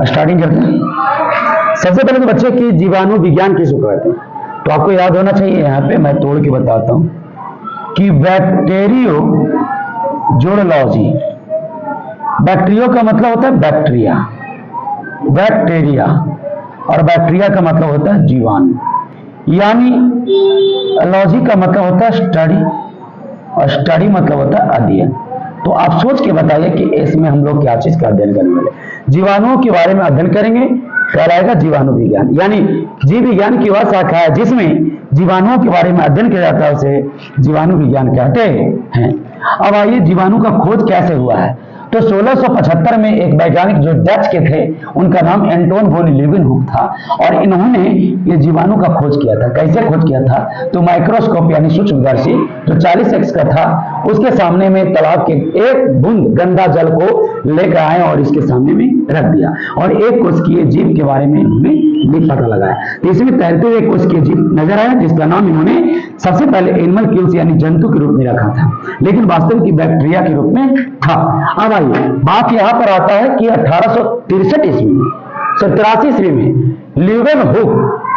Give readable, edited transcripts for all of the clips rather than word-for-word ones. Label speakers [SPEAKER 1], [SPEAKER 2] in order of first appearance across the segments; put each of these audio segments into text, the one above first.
[SPEAKER 1] Starting करते हैं। सबसे पहले तो बच्चे की जीवाणु विज्ञान किसको कहते हैं, तो आपको याद होना चाहिए। यहाँ पे मैं तोड़ के बताता हूं कि बैक्टीरियो जोड़ोलॉजी, बैक्टीरियो का मतलब होता है बैक्टीरिया, बैक्टीरिया, और बैक्टीरिया का मतलब होता है जीवाणु, यानी लॉजी का मतलब होता है स्टडी, और स्टडी मतलब होता है अध्ययन। तो आप सोच के बताइए कि इसमें हम लोग क्या चीज का अध्ययन करने वाले, जीवाणुओं के बारे में अध्ययन करेंगे, कहलाएगा जीवाणु विज्ञान। यानी जीव विज्ञान की वह शाखा है जिसमें जीवाणुओं के बारे में अध्ययन किया जाता है, उसे जीवाणु विज्ञान कहते हैं। अब आइए जीवाणु का खोज कैसे हुआ है। तो 1675 में एक वैज्ञानिक जो डच के थे, उनका नाम एंटोन वॉन लीeuwenhoek था, और इन्होंने ये जीवाणु का खोज किया था। कैसे खोज किया था, तो माइक्रोस्कोप यानी सूक्ष्मदर्शी जो 40x का था, उसके सामने में तालाब के एक बूंद गंदा जल को लेकर आए और इसके सामने में रख दिया, और एक कोशिकीय जीव के बारे में इन्होंने भी पता लगाया। तो इसमें तैरते हुए कोशिकीय जीव नजर आया, जिसका नाम इन्होंने सबसे पहले एनिमल क्यूल्स यानी जंतु के रूप में रखा था, लेकिन वास्तव की बैक्टीरिया के रूप में था। अब आइए बात यहां पर आता है कि 1863 ईस्वी में, 83 ईस्वी में लीeuwenhoek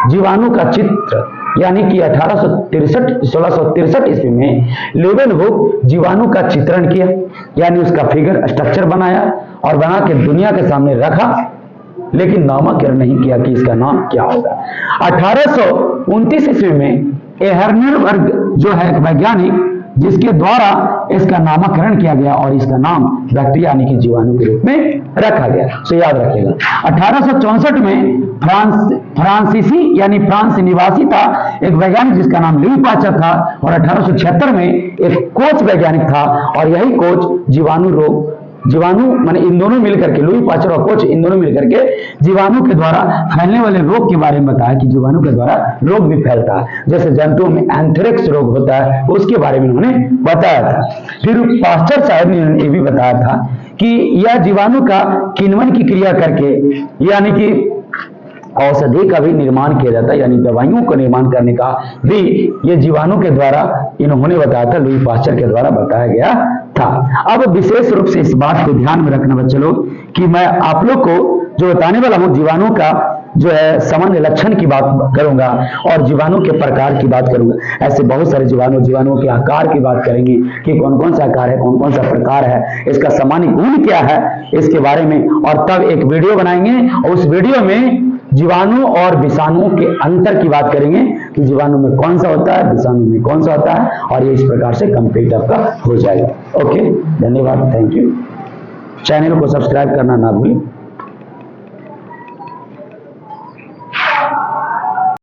[SPEAKER 1] जीवाणु का चित्र, यानी कि 1663 ईस्वी में लीeuwenhoek जीवाणु का चित्रण किया, यानी उसका फिगर स्ट्रक्चर बनाया और बना के दुनिया के सामने रखा, लेकिन नामकरण नहीं किया कि इसका नाम क्या होगा। 1829 ईस्वी में एहरनबर्ग जो है एक वैज्ञानिक, जिसके द्वारा इसका नामकरण किया गया और इसका नाम बैक्टीरिया यानी कि जीवाणु के रूप में रखा गया। तो याद रखिएगा। 1864 में फ्रांसीसी यानी फ्रांस निवासी था एक वैज्ञानिक जिसका नाम लुई पास्चर था, और 1876 में एक कोच वैज्ञानिक था, और यही कोच जीवाणु रोग, जीवाणु माने इन दोनों मिलकर के, लुई पास्चर और कोच इन दोनों मिलकर के जीवाणु के द्वारा फैलने वाले रोग के बारे में बताया कि जीवाणु के द्वारा रोग भी फैलता है, जैसे जंतुओं में एंथ्रेक्स रोग होता है, उसके बारे में उन्होंने बताया था। फिर पास्चर साहब ने ये भी बताया था कि यह जीवाणु का किण्वन की क्रिया करके, यानी कि औषधि का भी निर्माण किया जाता है, यानी दवाइयों का निर्माण करने का भी ये जीवाणु के द्वारा इन्होंने बताया था, लुई पास्चर के द्वारा बताया गया था। अब विशेष रूप से इस बात को ध्यान में रखना बच्चे लोग कि मैं आप लोग को जो बताने वाला हूं जीवाणु का जो है सामान्य लक्षण की बात करूंगा, और जीवाणु के प्रकार की बात करूंगा। ऐसे बहुत सारे जीवाणुओं के आकार की बात करेंगे कि कौन कौन सा आकार है, कौन कौन सा प्रकार है, इसका सामान्य गुण क्या है, इसके बारे में, और तब एक वीडियो बनाएंगे, और उस वीडियो में जीवाणु और विषाणुओं के अंतर की बात करेंगे कि जीवाणु में कौन सा होता है, विषाणु में कौन सा होता है, और ये इस प्रकार से कंप्लीट आपका हो जाएगा। ओके, धन्यवाद, थैंक यू। चैनल को सब्सक्राइब करना ना भूलें।